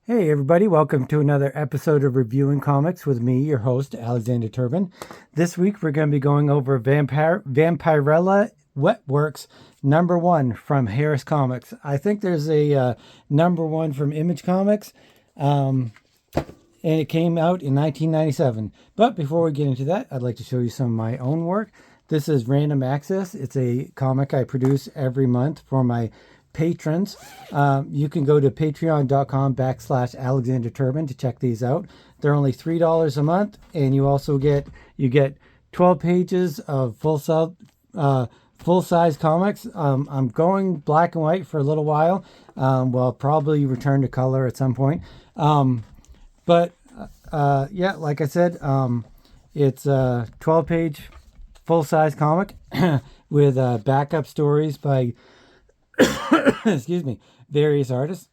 Hey everybody, welcome to another episode of Reviewing Comics with me, your host, Alexander Turbin. This week we're going to be going over Vampirella Wetworks #1 from Harris Comics. I think there's a #1 from Image Comics, and it came out in 1997. But before we get into that, I'd like to show you some of my own work. This is Random Access. It's a comic I produce every month for my patrons. You can go to patreon.com/Alexander Turbin to check these out. They're only $3 a month, and you also get 12 pages of full-size comics. I'm going black and white for a little while. Well, probably return to color at some point. But like I said, it's a 12-page full-size comic with backup stories by excuse me, various artists.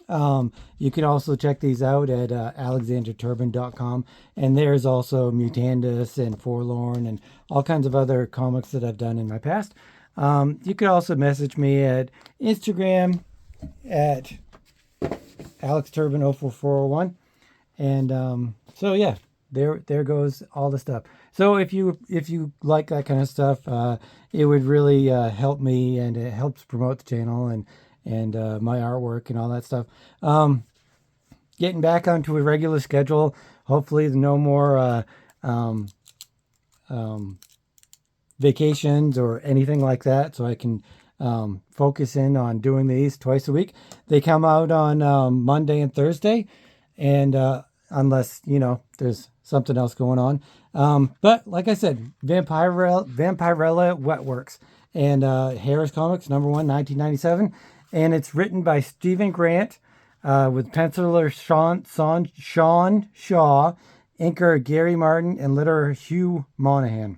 You can also check these out at alexanderturbin.com, and there's also Mutandus and Forlorn and all kinds of other comics that I've done in my past. You can also message me at Instagram at alexturbin04401, and so yeah, there goes all the stuff. So if you like that kind of stuff, it would really help me, and it helps promote the channel and my artwork and all that stuff. Getting back onto a regular schedule. Hopefully, no more vacations or anything like that, so I can focus in on doing these twice a week. They come out on Monday and Thursday, and unless there's something else going on. But like I said, Vampirella Wetworks, and Harris Comics, #1, 1997. And it's written by Stephen Grant, with penciler Sean Shaw, inker Gary Martin, and letterer Hugh Monahan.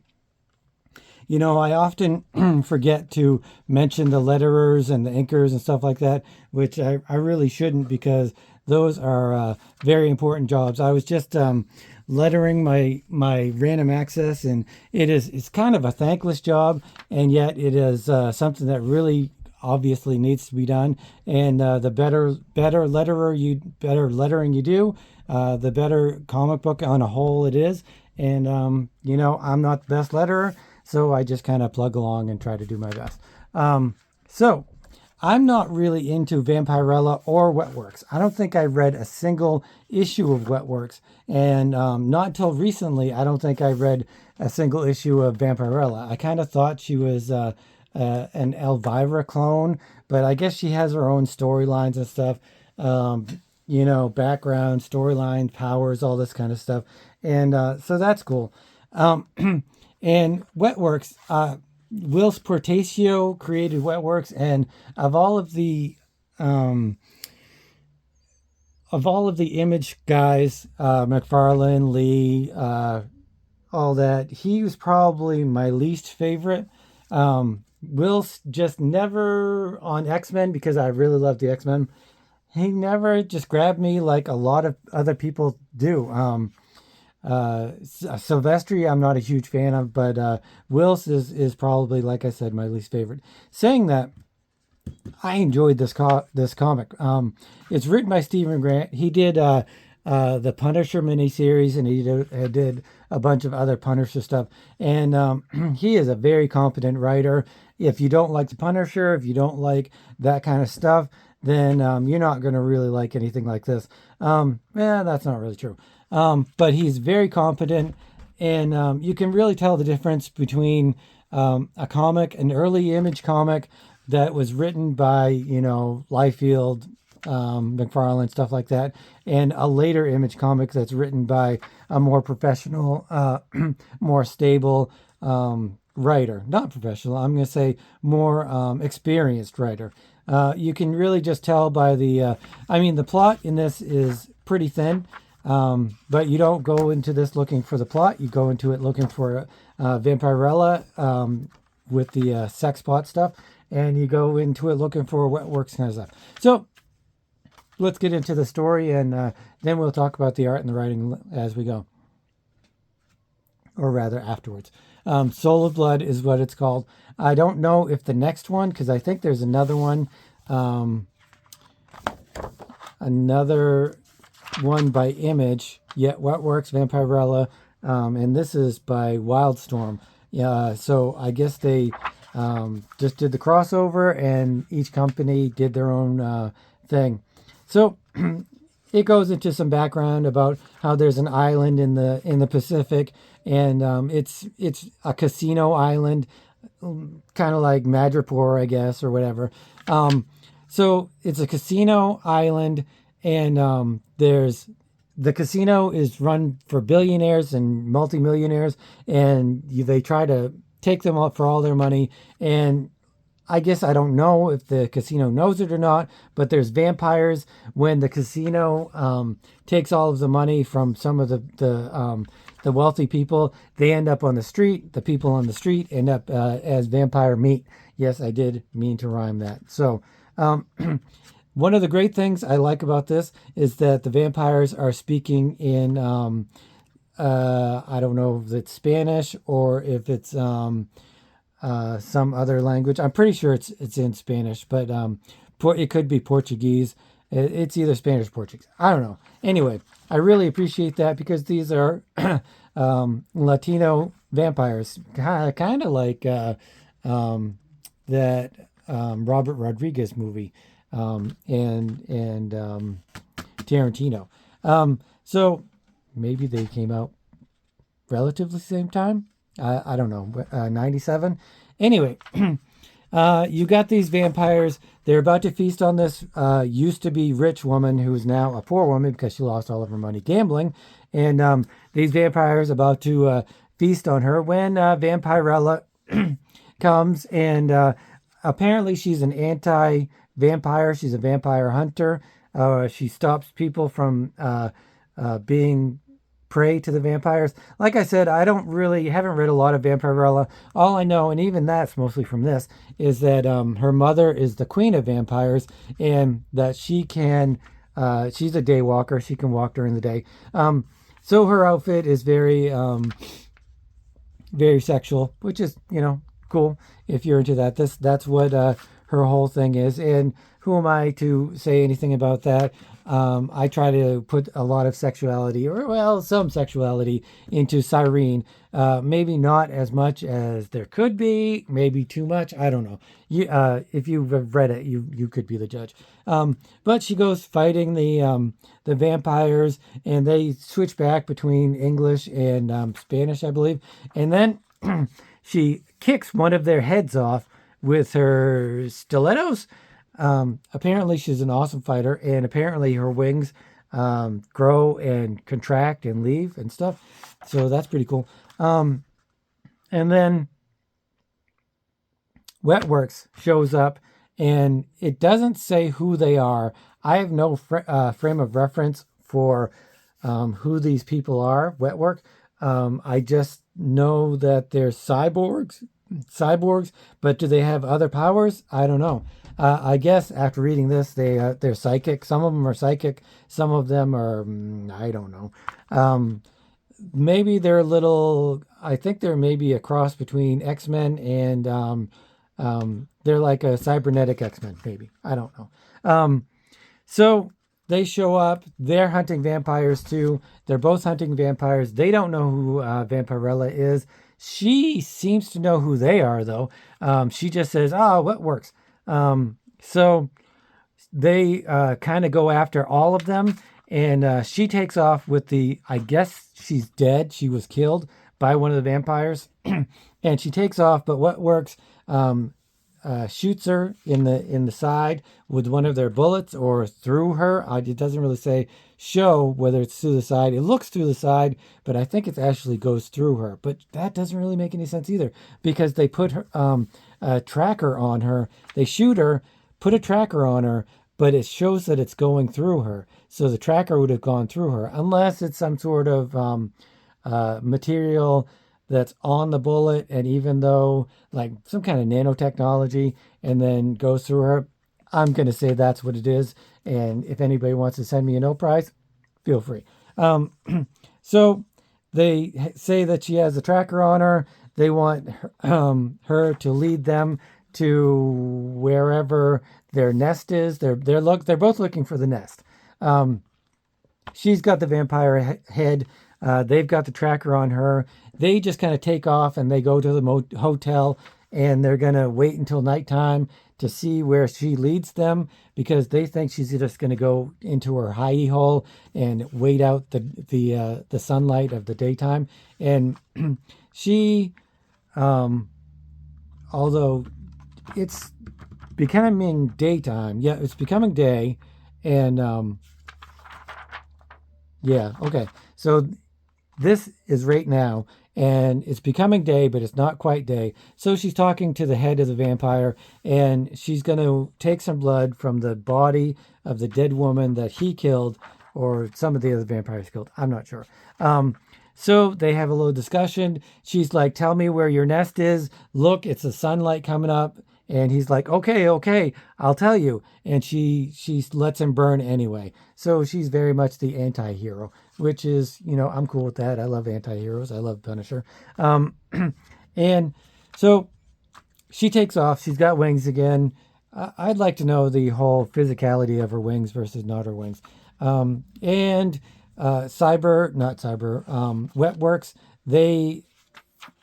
I often forget to mention the letterers and the inkers and stuff like that, which I really shouldn't, because those are very important jobs. I was just lettering my Random Access, and it's kind of a thankless job, and yet it is something that really obviously needs to be done. And the better lettering you do, the better comic book on a whole it is. And I'm not the best letterer, so I just kind of plug along and try to do my best. So I'm not really into Vampirella or Wetworks. I don't think I read a single issue of Wetworks, and not until recently, I don't think I read a single issue of Vampirella. I kind of thought she was an Elvira clone, but I guess she has her own storylines and stuff. Background, storyline, powers, all this kind of stuff. And so that's cool. And Wetworks, Will Portacio created Wetworks, and of all of the Image guys, McFarlane, Lee, all that, he was probably my least favorite. Will's just never on X-Men, because I really love the X-Men. He never just grabbed me like a lot of other people do. Silvestri, I'm not a huge fan of, but Will's is probably, like I said, my least favorite. Saying that, I enjoyed this comic. It's written by Stephen Grant. He did the Punisher miniseries, and he did a bunch of other Punisher stuff. And he is a very competent writer. If you don't like the Punisher, if you don't like that kind of stuff, then you're not going to really like anything like this. That's not really true. But he's very competent, and you can really tell the difference between a comic, an early Image comic that was written by, Liefeld, McFarlane, stuff like that, and a later Image comic that's written by a more professional, more stable writer. Not professional, I'm going to say more experienced writer. You can really just tell by the plot in this is pretty thin. But you don't go into this looking for the plot. You go into it looking for Vampirella with the sex plot stuff, and you go into it looking for Wetworks kind of stuff. So let's get into the story, and then we'll talk about the art and the writing as we go, or rather afterwards. Soul of Blood is what it's called. I don't know if the next one, because I think there's another one. another one by Image, yet Wetworks, Vampirella, and this is by Wildstorm. Yeah, so I guess they just did the crossover, and each company did their own thing. So it goes into some background about how there's an island in the Pacific, and it's a casino island, kind of like Madripoor, I guess, or whatever. So it's a casino island, and the casino is run for billionaires and multimillionaires, and they try to take them up for all their money. And I guess I don't know if the casino knows it or not, but there's vampires. When the casino takes all of the money from some of the wealthy people, they end up on the street. The people on the street end up as vampire meat. Yes, I did mean to rhyme that. So one of the great things I like about this is that the vampires are speaking in I don't know if it's Spanish or if it's some other language. I'm pretty sure it's in Spanish, but it could be Portuguese. It's either Spanish or Portuguese. I don't know. Anyway, I really appreciate that because these are Latino vampires, kind of like that Robert Rodriguez movie and Tarantino. So maybe they came out relatively same time. I don't know, 97. Anyway, you got these vampires. They're about to feast on this used to be rich woman who is now a poor woman because she lost all of her money gambling. And these vampires about to feast on her when Vampirella comes, and apparently she's an anti-vampire. She's a vampire hunter. She stops people from being prey to the vampires. Like I said, haven't read a lot of Vampirella. All I know, and even that's mostly from this, is that her mother is the queen of vampires, and that she's a day walker. She can walk during the day. So her outfit is very, very sexual, which is, cool if you're into that. That's what her whole thing is. And who am I to say anything about that? I try to put a lot of sexuality, some sexuality into Cyrene. Maybe not as much as there could be, maybe too much. I don't know. If you've read it, you could be the judge. But she goes fighting the vampires, and they switch back between English and Spanish, I believe. And then she kicks one of their heads off with her stilettos. Apparently she's an awesome fighter, and apparently her wings grow and contract and leave and stuff. So that's pretty cool. And then Wetworks shows up, and it doesn't say who they are. I have no frame of reference for who these people are, Wetwork. I just know that they're cyborgs, but do they have other powers? I don't know. I guess after reading this, they're psychic. Some of them are psychic. Some of them are, I don't know. Maybe they're a little. I think they're maybe a cross between X-Men and they're like a cybernetic X-Men. Maybe, I don't know. So they show up. They're hunting vampires too. They're both hunting vampires. They don't know who Vampirella is. She seems to know who they are, though. She just says, what works? So they kind of go after all of them, and she takes off with I guess she's dead. She was killed by one of the vampires, and she takes off, but what works shoots her in the side with one of their bullets or through her. It doesn't really show whether it's through the side. It looks through the side, but I think it actually goes through her. But that doesn't really make any sense either, because they put her, a tracker on her. They shoot her, put a tracker on her, but it shows that it's going through her. So the tracker would have gone through her, unless it's some sort of material that's on the bullet, and even though like some kind of nanotechnology, and then goes through her. I'm going to say that's what it is. And if anybody wants to send me a no prize, feel free. So they say that she has a tracker on her. They want her to lead them to wherever their nest is. They're both looking for the nest. She's got the vampire head. They've got the tracker on her. They just kind of take off and they go to the hotel, and they're going to wait until nighttime to see where she leads them, because they think she's just going to go into her hidey hole and wait out the sunlight of the daytime. And she, although it's becoming daytime, yeah, it's becoming day, and yeah, okay. So this is right now, and it's becoming day, but it's not quite day. So she's talking to the head of the vampire, and she's going to take some blood from the body of the dead woman that he killed, or some of the other vampires killed. I'm not sure. So they have a little discussion. She's like, "Tell me where your nest is. Look, it's the sunlight coming up." And he's like, "Okay, okay, I'll tell you." And she lets him burn anyway. So she's very much the anti-hero, which is, I'm cool with that. I love anti-heroes. I love Punisher. And so she takes off. She's got wings again. I'd like to know the whole physicality of her wings versus not her wings. And Wetworks, they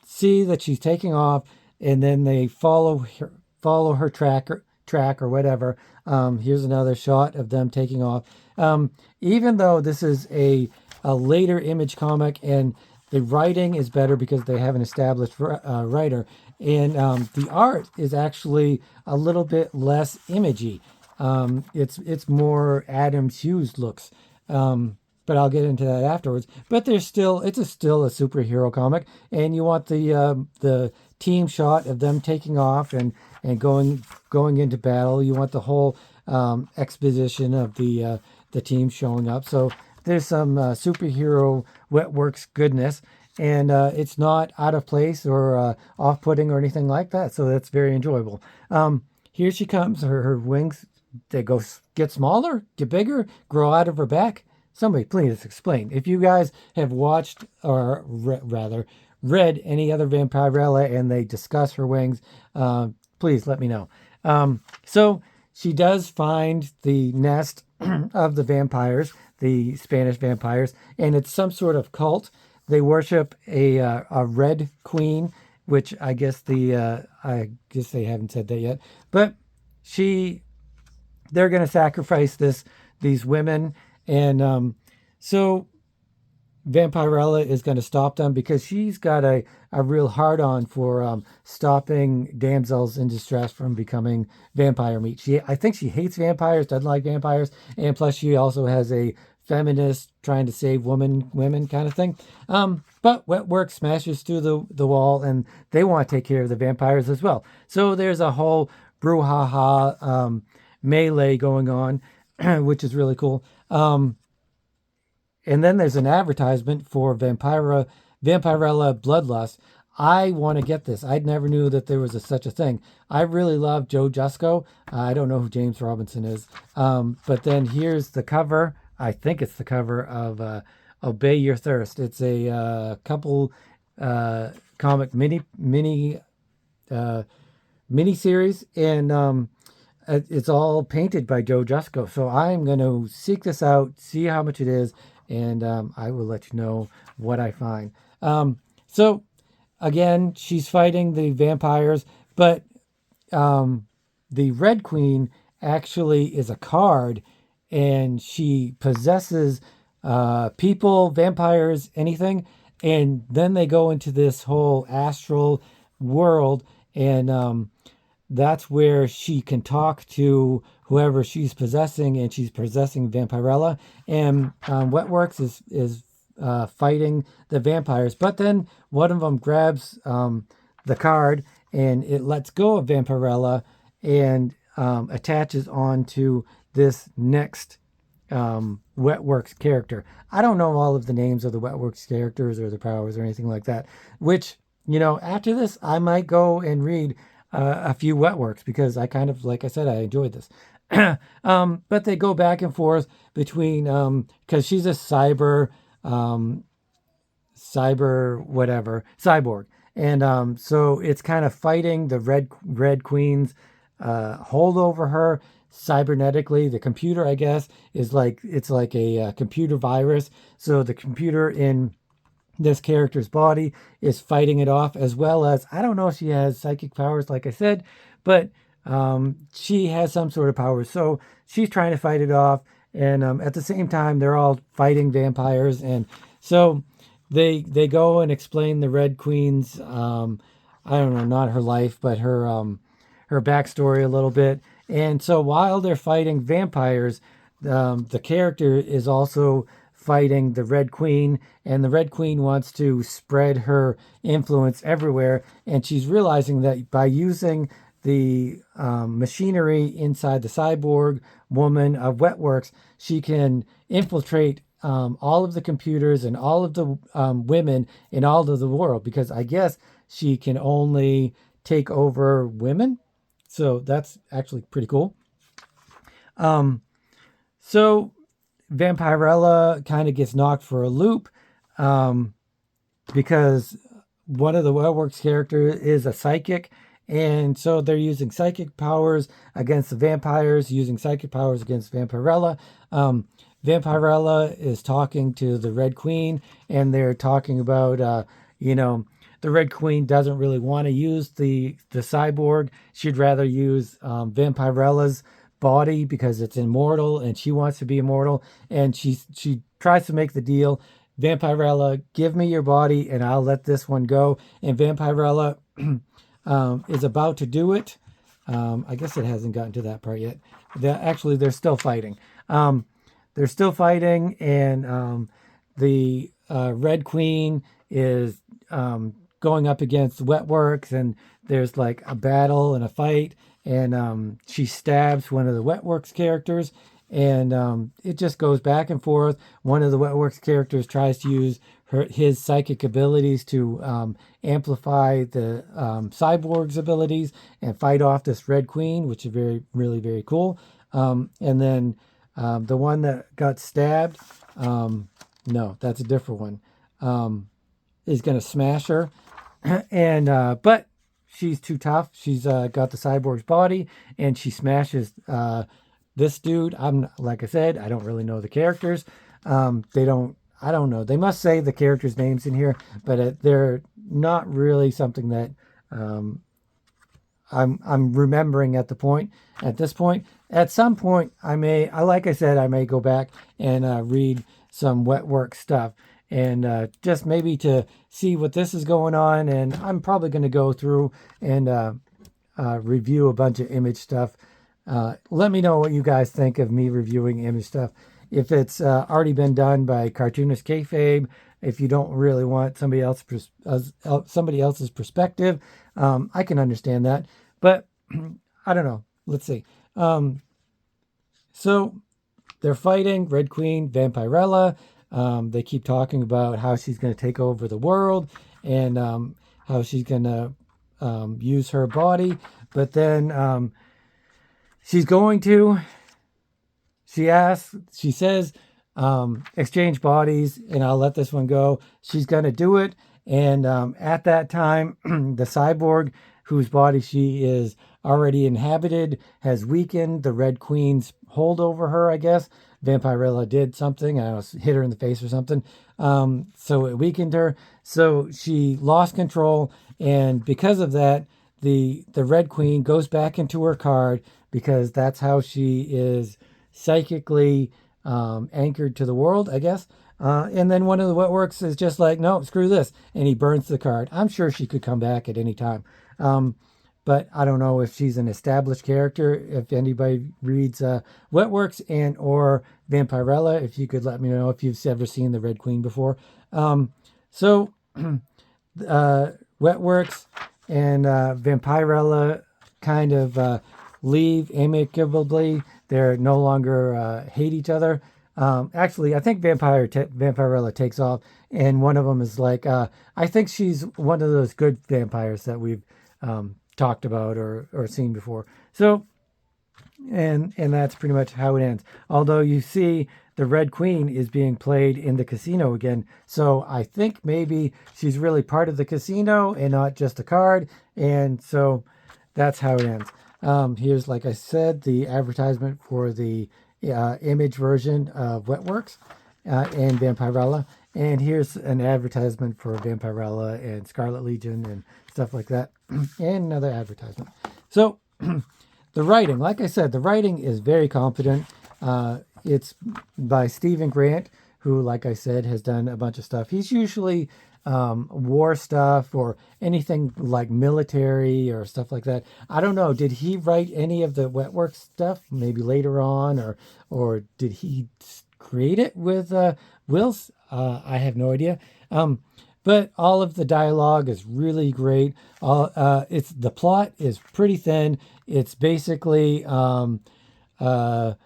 see that she's taking off, and then they follow her track or whatever. Here's another shot of them taking off. Even though this is a later Image comic, and the writing is better because they have an established writer, and the art is actually a little bit less imagey. It's more Adam Hughes looks. But I'll get into that afterwards. But it's still a superhero comic, and you want the team shot of them taking off and going into battle. You want the whole exposition of the team showing up. So there's some superhero Wetworks goodness, and it's not out of place or off-putting or anything like that. So that's very enjoyable. Here she comes. Her wings, they get smaller, get bigger, grow out of her back. Somebody please explain. If you guys have watched, or rather read any other Vampirella and they discuss her wings, please let me know. So she does find the nest of the vampires, the Spanish vampires, and it's some sort of cult. They worship a red queen, which I guess they haven't said that yet, but they're going to sacrifice these women. And so Vampirella is going to stop them because she's got a real hard-on for stopping damsels in distress from becoming vampire meat. I think she hates vampires, doesn't like vampires, and plus she also has a feminist trying to save women kind of thing. But Wetworks smashes through the wall, and they want to take care of the vampires as well. So there's a whole brouhaha melee going on, which is really cool. And then there's an advertisement for Vampirella Bloodlust. I want to get this. I never knew that there was such a thing. I really love Joe Jusko. I don't know who James Robinson is. But then here's the cover. I think it's the cover of Obey Your Thirst. It's a couple comic mini series, and it's all painted by Joe Jusko. So I'm going to seek this out, see how much it is, and I will let you know what I find. So again, she's fighting the vampires, but the Red Queen actually is a card, and she possesses people, vampires, anything, and then they go into this whole astral world, and that's where she can talk to whoever she's possessing, and she's possessing Vampirella. And Wetworks is fighting the vampires, but then one of them grabs the card, and it lets go of Vampirella and attaches onto this next Wetworks character. I don't know all of the names of the Wetworks characters or the powers or anything like that, which, after this, I might go and read a few Wetworks, because I kind of, like I said, I enjoyed this. But they go back and forth between, because she's a cyborg, and so it's kind of fighting the Red Queen's hold over her. cybernetically. The computer, I guess, is like, it's like a computer virus. So the computer in this character's body is fighting it off, as well as, I don't know if she has psychic powers, like I said, but she has some sort of power. So she's trying to fight it off. And at the same time, they're all fighting vampires. And so they go and explain the Red Queen's, I don't know, not her life, but her backstory a little bit. And so while they're fighting vampires, the character is also fighting the Red Queen, and the Red Queen wants to spread her influence everywhere. And she's realizing that by using the machinery inside the cyborg woman of Wetworks, she can infiltrate all of the computers and all of the women in all of the world, because I guess she can only take over women. So that's actually pretty cool. So Vampirella kind of gets knocked for a loop because one of the Wetworks characters is a psychic. And so they're using psychic powers against the vampires, using psychic powers against Vampirella. Vampirella is talking to the Red Queen, and they're talking about, the Red Queen doesn't really want to use the cyborg. She'd rather use Vampirella's body because it's immortal, and she wants to be immortal. And she tries to make the deal. Vampirella, give me your body, and I'll let this one go. And Vampirella is about to do it. I guess it hasn't gotten to that part yet. Actually, they're still fighting. And the Red Queen is going up against Wetworks, and there's like a battle and a fight, and she stabs one of the Wetworks characters, and it just goes back and forth. One of the Wetworks characters tries to use his psychic abilities to amplify the cyborg's abilities and fight off this Red Queen, which is really, very cool. And then the one that got stabbed, no, that's a different one, is going to smash her. And but she's too tough. She's got the cyborg's body, and she smashes this dude. Like I said, I don't really know the characters. I don't know. They must say the characters' names in here, but they're not really something that I'm remembering at this point. At some point, I may go back and read some Wetworks stuff, and just maybe to see what this is going on. And I'm probably going to go through and review a bunch of Image stuff. Let me know what you guys think of me reviewing Image stuff. If it's already been done by Cartoonist Kayfabe, if you don't really want somebody else's perspective, I can understand that. But I don't know. Let's see. So they're fighting Red Queen, Vampirella. They keep talking about how she's going to take over the world, and how she's going to use her body. But then she's going to... She says, exchange bodies, and I'll let this one go. She's going to do it. And at that time, the cyborg, whose body she is already inhabited, has weakened the Red Queen's hold over her, I guess. Vampirella did something. I don't know, hit her in the face or something. So it weakened her. So she lost control. And because of that, the Red Queen goes back into her card, because that's how she is psychically anchored to the world, I guess. And then one of the Wetworks is just like, no, screw this. And he burns the card. I'm sure she could come back at any time. But I don't know if she's an established character. If anybody reads Wetworks and or Vampirella, if you could let me know if you've ever seen the Red Queen before. So Wetworks and Vampirella kind of leave amicably. They're no longer hate each other. Actually, I think Vampirella takes off, and one of them is like, I think she's one of those good vampires that we've talked about or seen before. So, and that's pretty much how it ends. Although you see the Red Queen is being played in the casino again. So I think maybe she's really part of the casino and not just a card. And so that's how it ends. Here's, like I said, the advertisement for the image version of Wetworks and Vampirella. And here's an advertisement for Vampirella and Scarlet Legion and stuff like that. And another advertisement. So the writing, like I said, the writing is very competent. It's by Stephen Grant, who, like I said, has done a bunch of stuff. He's usually war stuff or anything like military or stuff like that. I don't know. Did he write any of the Wetworks stuff? Maybe later on, or did he create it with Wills? I have no idea. But all of the dialogue is really great. It's the plot is pretty thin. It's basically have a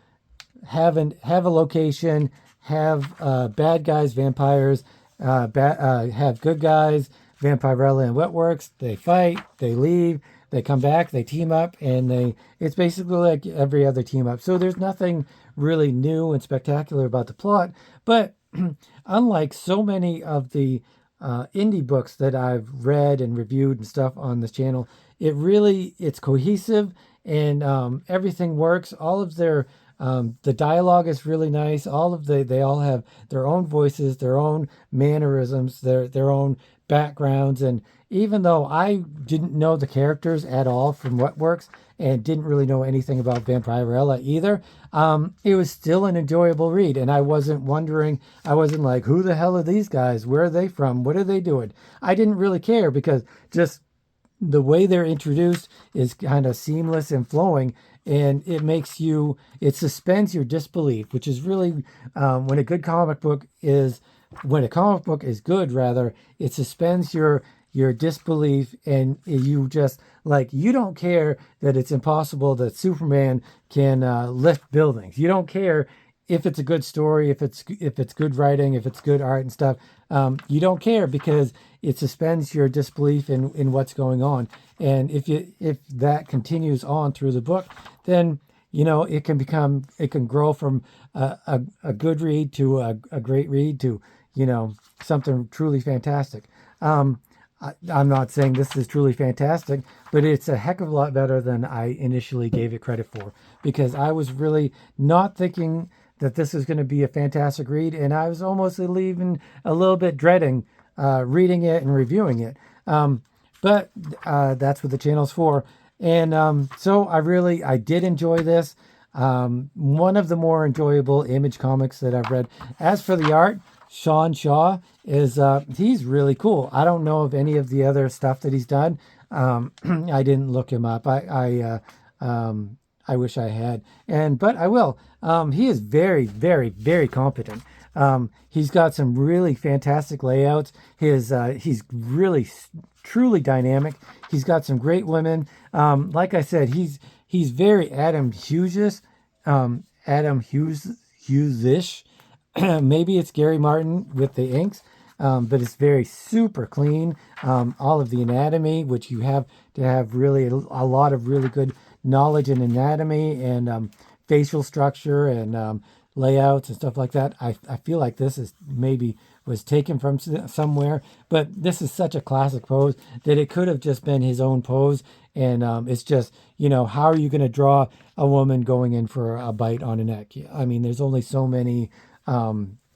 location, have bad guys, vampires, have good guys, Vampirella and Wetworks. They fight, they leave, they come back, they team up, and it's basically like every other team up. So there's nothing really new and spectacular about the plot, but unlike so many of the indie books that I've read and reviewed and stuff on this channel, it's cohesive, and everything works. All of the dialogue is really nice. They all have their own voices, their own mannerisms, their own backgrounds. And even though I didn't know the characters at all from Wetworks and didn't really know anything about Vampirella either, it was still an enjoyable read. And I wasn't like, who the hell are these guys? Where are they from? What are they doing? I didn't really care, because just the way they're introduced is kind of seamless and flowing, and it suspends your disbelief, which is really when a comic book is good, rather, it suspends your disbelief, and you just, like, you don't care that it's impossible that Superman can lift buildings. You don't care if it's a good story, if it's good writing, if it's good art and stuff. You don't care, because it suspends your disbelief in what's going on. And if that continues on through the book, then it can grow from a good read to a great read to something truly fantastic. I'm not saying this is truly fantastic, but it's a heck of a lot better than I initially gave it credit for, because I was really not thinking that this is going to be a fantastic read, and I was almost even a little bit dreading reading it and reviewing it. But that's what the channel's for. And so I did enjoy this. One of the more enjoyable Image comics that I've read. As for the art, Sean Shaw he's really cool. I don't know of any of the other stuff that he's done. I didn't look him up. I wish I had, but I will. He is very, very, very competent. He's got some really fantastic layouts. He's really truly dynamic. He's got some great women. Like I said, he's very Adam Hughes-ish. Maybe it's Gary Martin with the inks, but it's very super clean. All of the anatomy, which you have to have really a lot of really good knowledge in anatomy and facial structure and layouts and stuff like that. I feel like this was taken from somewhere, but this is such a classic pose that it could have just been his own pose. And it's just, how are you going to draw a woman going in for a bite on a neck? I mean, there's only so many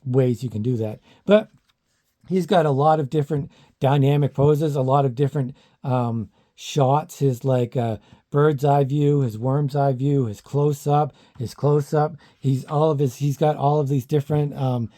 ways you can do that. But he's got a lot of different dynamic poses, a lot of different shots. His bird's eye view, his worm's eye view, his close up. He's got all of these different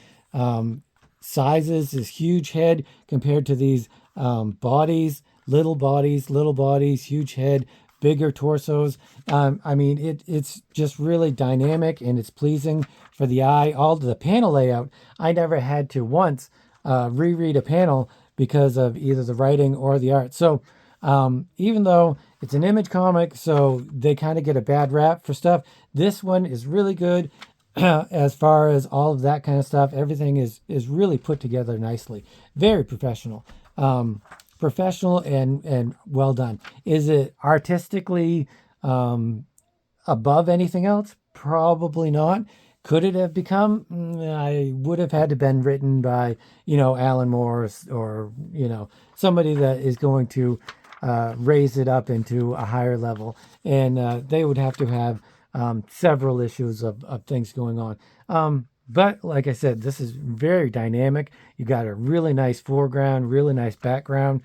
sizes. His huge head compared to these bodies, little bodies, huge head, bigger torsos. I mean, it's just really dynamic, and it's pleasing for the eye. All the panel layout, I never had to once reread a panel because of either the writing or the art. So even though it's an Image comic, so they kind of get a bad rap for stuff, this one is really good. As far as all of that kind of stuff, everything is really put together nicely. Very professional. Professional and well done. Is it artistically above anything else? Probably not. Could it have become? I would have had to been written by, Alan Moore or, somebody that is going to raise it up into a higher level, and they would have to have several issues of things going on. But like I said, this is very dynamic. You got a really nice foreground, really nice background.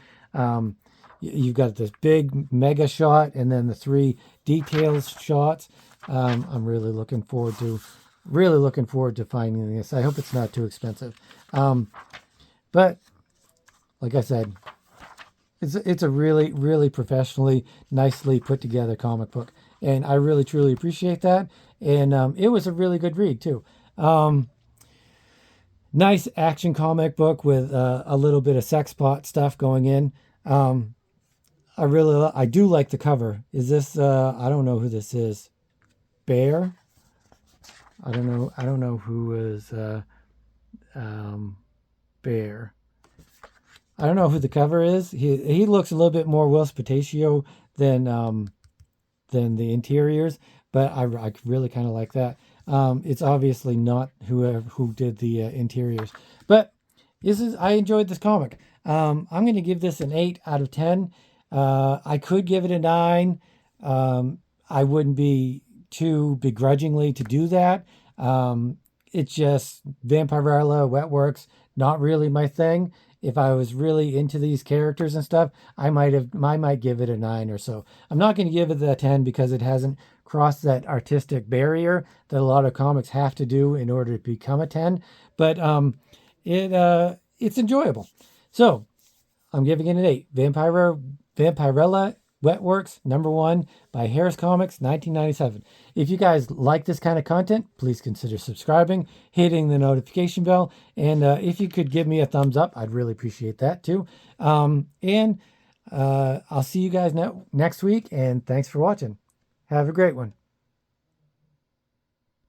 You've got this big mega shot, and then the three details shots. I'm really looking forward to finding this. I hope it's not too expensive. But like I said, it's a really professionally, nicely put together comic book, and I really truly appreciate that. And it was a really good read too. Nice action comic book with a little bit of sex plot stuff going in. I do like the cover. Is this I don't know who this is. Bear? I don't know who is Bear. I don't know who the cover is. He looks a little bit more Will Spataccio than the interiors, but I really kind of like that. It's obviously not who did the interiors, but I enjoyed this comic. I'm going to give this an 8 out of 10. I could give it a 9. I wouldn't be too begrudgingly to do that. It's just Vampirella, Wetworks, not really my thing. If I was really into these characters and stuff, I might give it a 9 or so. I'm not going to give it a 10 because it hasn't crossed that artistic barrier that a lot of comics have to do in order to become a 10. But it's enjoyable. So I'm giving it an 8. Vampirella Wetworks #1 by Harris Comics, 1997. If you guys like this kind of content, please consider subscribing, hitting the notification bell, and if you could give me a thumbs up, I'd really appreciate that too. And I'll see you guys next week, and thanks for watching. Have a great one.